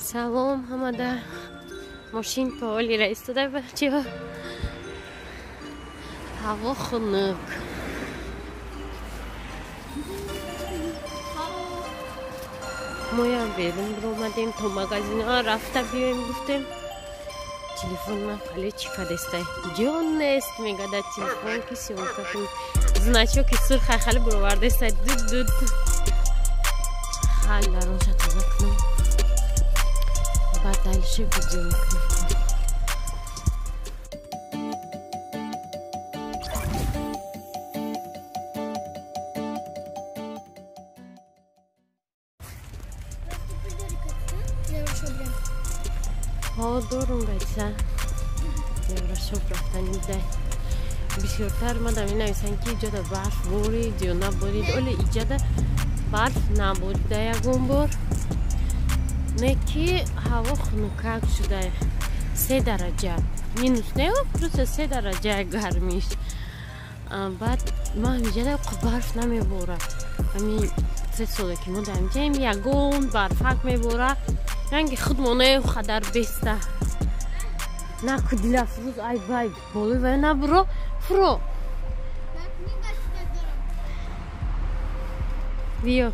سلام همه ماشین پاولی را ایستاده بچه ها. هوا خنک. ما هم بیرون برامدیم تا مغازین ها رفته بیایم گفتیم تلفن من خیلی چیکار دسته جان نیست میگه در تلفن کسی اونکتون значок سرخ خیلی برآورده است دود خیلی روش تازه کنم بعد دلش ویدیو میکنم. ها دارم بچه یه شب رفتن میده بسیارتر مدام این نویسن که ایجاد برف بارید یا نبارید ولی ایجاد برف نباریده یکون بار نکی هوا خنکک شده 3 درجه مینوس نه پروس 3 درجه گرمیش بعد ما اینجا برف نمیباره همین 3 ساله که ما در اینجا یکون برفک میباره رنگ خودمانه خدر بسته نه کدیل افروز ای بای بولی و نه برو فرو بیا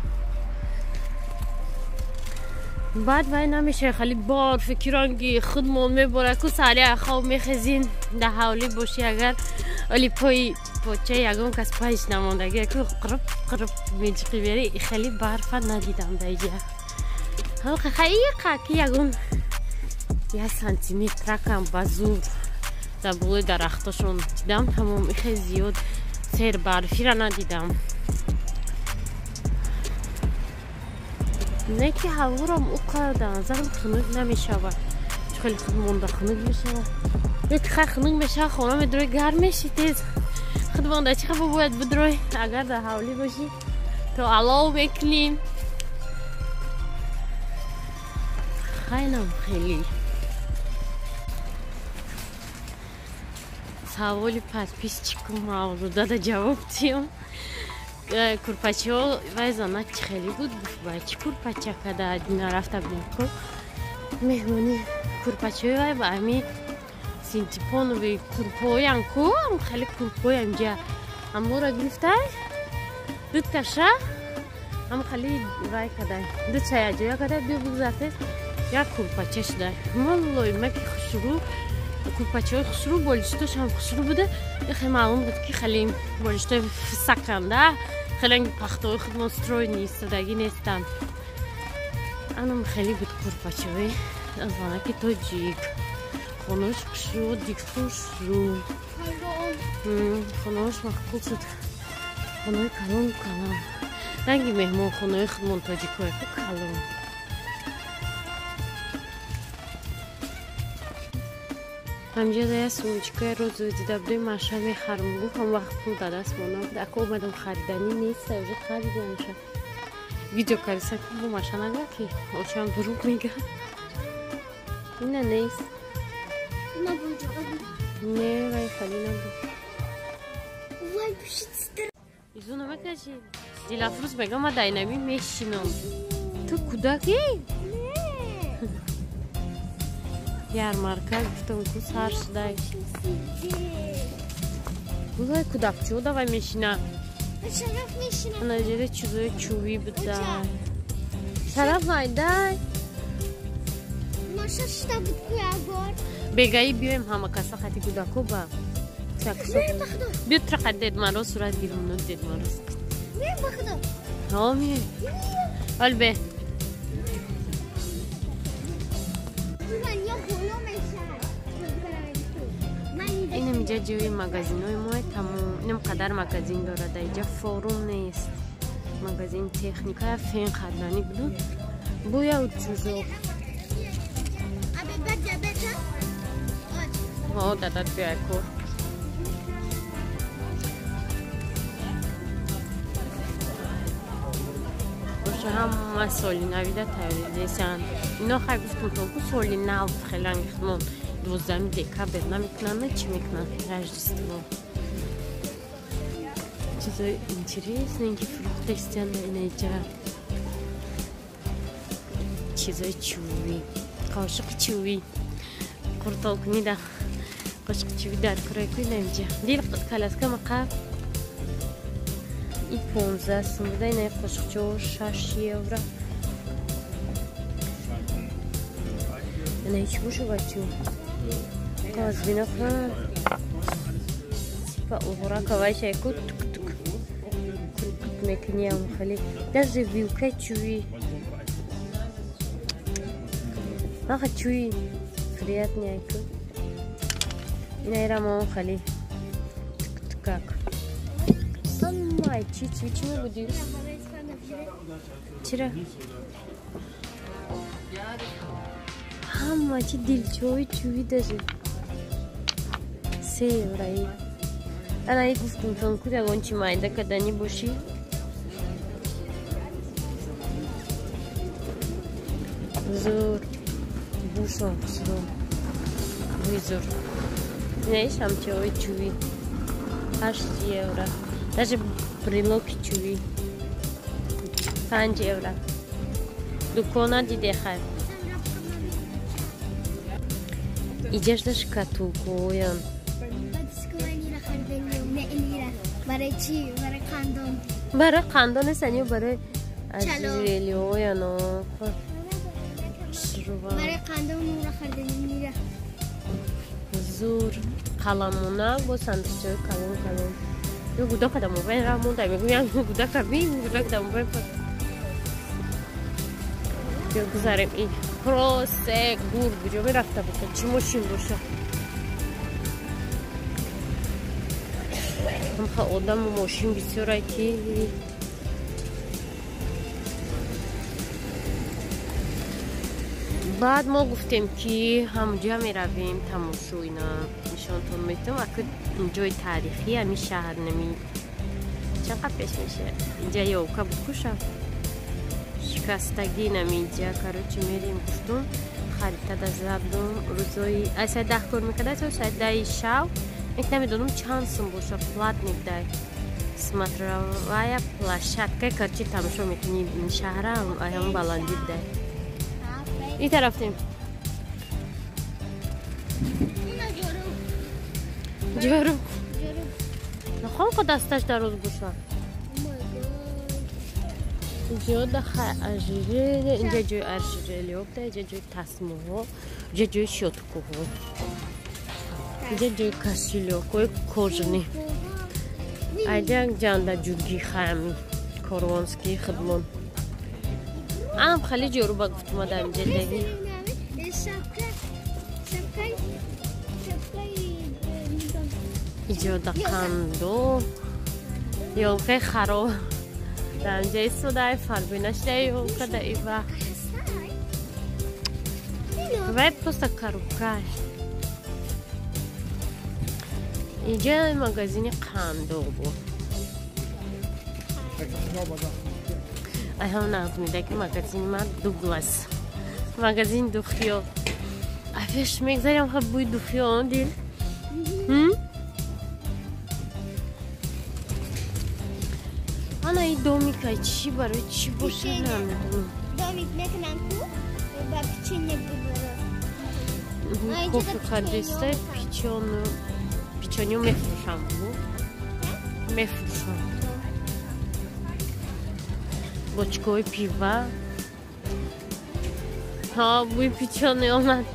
بعد وای نمیشه خیلی بار فکر رنگی خودمون میبره که سریع خواب میخزین ده حولی باشی اگر ولی پای پاچه یکم کس پایش نماندگی که قرب میجقی بری خیلی برف ندیدم دیگه ها خیلی که یکم 1 سانتیمتر کم بزرگ در بوی درختشون دیدم تمام خیلی زیاد سیر برفی را ندیدم نه که هوا را او کردن زرم خنک نمیشه و خیلی خود مونده خنک میشه یک خیلی خنک میشه خونه میدروی گرم میشه تیز خود مونده چی خیلی باید بدروی اگر در حولی باشی تو علاو بکنیم خیلی سوالی پس پیش چیکم رو داده جواب دیم کرپچه ها و زنک خیلی بود بچه کرپچه کده دینا رفته بینکو مهمونی کرپچه های با همی سینتیپان و کرپای انکو هم خیلی کرپای اینجا همو را گرفته دو تشه هم خیلی رای کده دو چای جایا کده بیا بگذارته یک کرپچه شده والله مکی خسرو کرپچه های خسرو بالشتاش هم خسرو بوده خیلی معلوم بود که خیلی بالشته سکنده خیلی پخته های خود مستروی نیست دگی نیستن انم خیلی بود کرپچه های از آنکه تو جیگ خونوش خسرو دیگ خسرو خونوش مخکول شد خونوی کلون کلون رنگی مهمان خونوی خود منتاجی که کلون همجا ده سوچکای روز دیده بودیم مشه میخرم گفت هم وقت پول داده است مانا دکو اومدم خریدنی نیست اوجه خریده میشه ویدیو کاریسه که با مشه نگه که آشان دروب میگه اینه نیست نه وای خالی نبود وای بشید ایزو نمکشی دیل افروز بگم ما داینمی میشینم تو کودکی؟ ярмарка гуфтам ку сар шудай бузай кудакчо давай мешина шараф мешина наҷере чизои чӯбӣ буда шараф майдай маша шида буд ку ягор бегаи биёем ҳама каса хати кудако ба биё трақа дед маро сурат гирам но дед маро ҳо ми албе اینم اینجا جوی مغازین های ما تمام اینم قدر مغازین داره اینجا فروم نیست مغازین تکنیکای فین خدمانی بود بویا و چوزو ها دادت بیا کن باشه هم سالی نویده تایید نیستن اینا خیلی گفتم تو سالی نو خیلی انگیختمون 12 دکابر نمیکنن چی میکنن رجستو چیزای інтересненькі фрукти стяне اینجا چیزای چوبی قاشق چوبی قرطال کنی در قاشق چوبی در کرای کنی نمیجا دیل کلاسکه مقاب این 15 سومده اینه قاشق چوب 6 یورو اینه هیچ بوشو بچو کاز بینا کنم با اوهورا کوای شای کت میکنی هم خالی در ریویو که چوی آخه چوی فریات نیای کن این ایرام هم خالی تکاک اما چی می بودی؟ چرا؟ اما چی دلچوی چوی داری 3 یورایی انا یک گفتم تون کود اگه چی مایده کدنی باشی زور بوشم زور نیش هم چوی چوی 8 یورو даже брелоки чуви 5 евро дукона диде хай идешь до шкатулку ян برای قندان سنیو برای ازریلیو یا نو برای قندان رو خریدنی میره زور قلمونا با سندوچه کلون یه گودا کدام موبایل را مونده میگویم گودا کبین گودا کدام موبایل یا گذاریم این پروسه گور بجا برفته بکن چی ماشین باشه هم آدم ماشین بسیاره که بعد ما گفتیم که همونجا می رویم تماشو اینا نشانتون میتونم اکد جای تاریخی همی شهر نمی چقدر پیش میشه اینجا یوکا بکشم شکستگی نمیجا کاروچی میریم گفتم خریده دا زدم روزایی ایسا 10 کار میکده تو ساید 10 شو یک نمیدونم چند سم باشه پلات نیده смотровая площадка короче تماشا میکنی این شهر هم بلندی ده این طرف تیم جارو نخوام که دستش دراز باشه اینجا دخل اجیره اینجا جای اجیره لیوبده اینجا جای تصمه ها اینجا جای شتکو ها اینجا جای کسیلیوکوی کجنی اینجا جانده جوگی خیمی کاروانسکی خدمون هم خیلی جورو با گفتم آدم جدگی اینجا دکاندو یونکه خراب در اینجا سودای فربینش ده یونکه ده ای وقت باید پسته کروکای اینجا مغازین قندو بود هم نازمیده که مغازین ما دوگلاس مغازین دوخیو افش میگذاریم خب بوی دوخیو آن دیل آنا این دومیکای چی برای چی باشه نمیدونم دومیک میکنم تو با پیچینه ببرم کوفی خریسته پیچانیو میفروشم میفروشم بچکوی پیوا ها بوی پیچانی آمد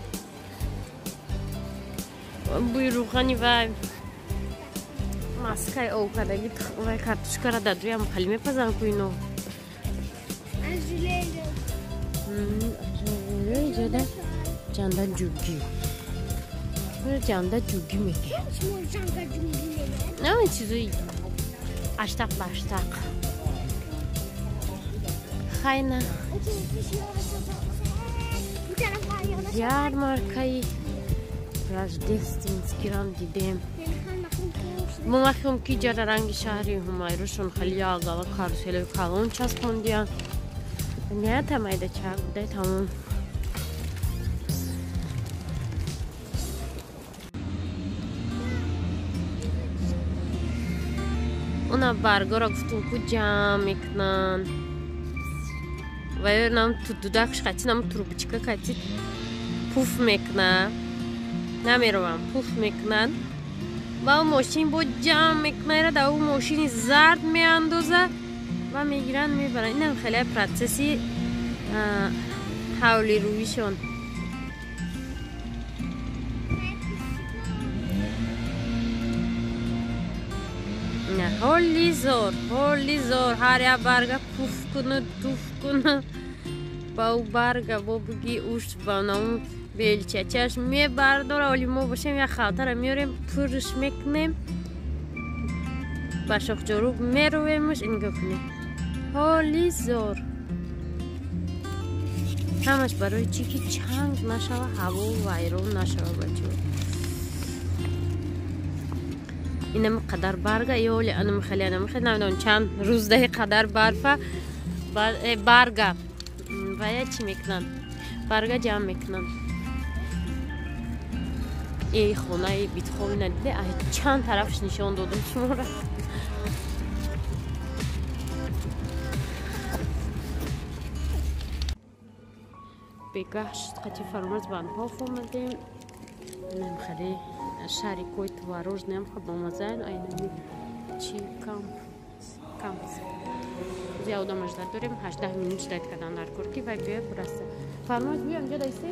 بوی روغنی و ماسکای او کدگی و کارتوشکا را دادوی هم خالی میپزن کوینو اینجا ده جانده جوگی جانده جوگی میگه نه این چیزوی اشتاق باشتاق خیلی ярмаркаи рождественскийрам дидем мо махом ки ҷараранги шаҳри ҳумайрушон хеле ягала каруселои калон часпондиян неятамайда чак будай тамом уна баргора гуфтум ку ҷамъ мекунанд ва нам ту дудакш қатӣ нам трубочка қатӣ پوف میکنه نمیروم پوف میکنن با اون ماشین با جمع میکنه را در اون ماشین زرد میاندازه و میگیرن میبرن. اینم خیلی پروسسی حولی رویشون. نه هولی زور هر یا برگه پوف کنه توف کنه با او برگه با بگی اوش با اون بیلچه چشم میبرداره. ولی ما باشیم یا خاطر میاریم پرش میکنیم با شخ جروب میرویمش اینگاه کنیم. هولی زور همش برای چی که چنگ نشوه هوا و ویرون نشوه بچه. اینم قدر برگه یا ولی انم خیلی نمیدونم چند روز ده قدر برفه برگه و یا چی میکنن برگه جمع میکنن. ای خونه ای بیت خوبی ندیده چند طرفش نشان دادم شما را. بگشت قطعی فرامرز بندها فهمدیم. اینم خیلی شهری کویت و روز نیم خب بامزن اینمی چی کامس زیاده مجدد داریم 18 مینوت داید کدن در کرکی و بیای برسته فرمایش بیای اینجا دایستی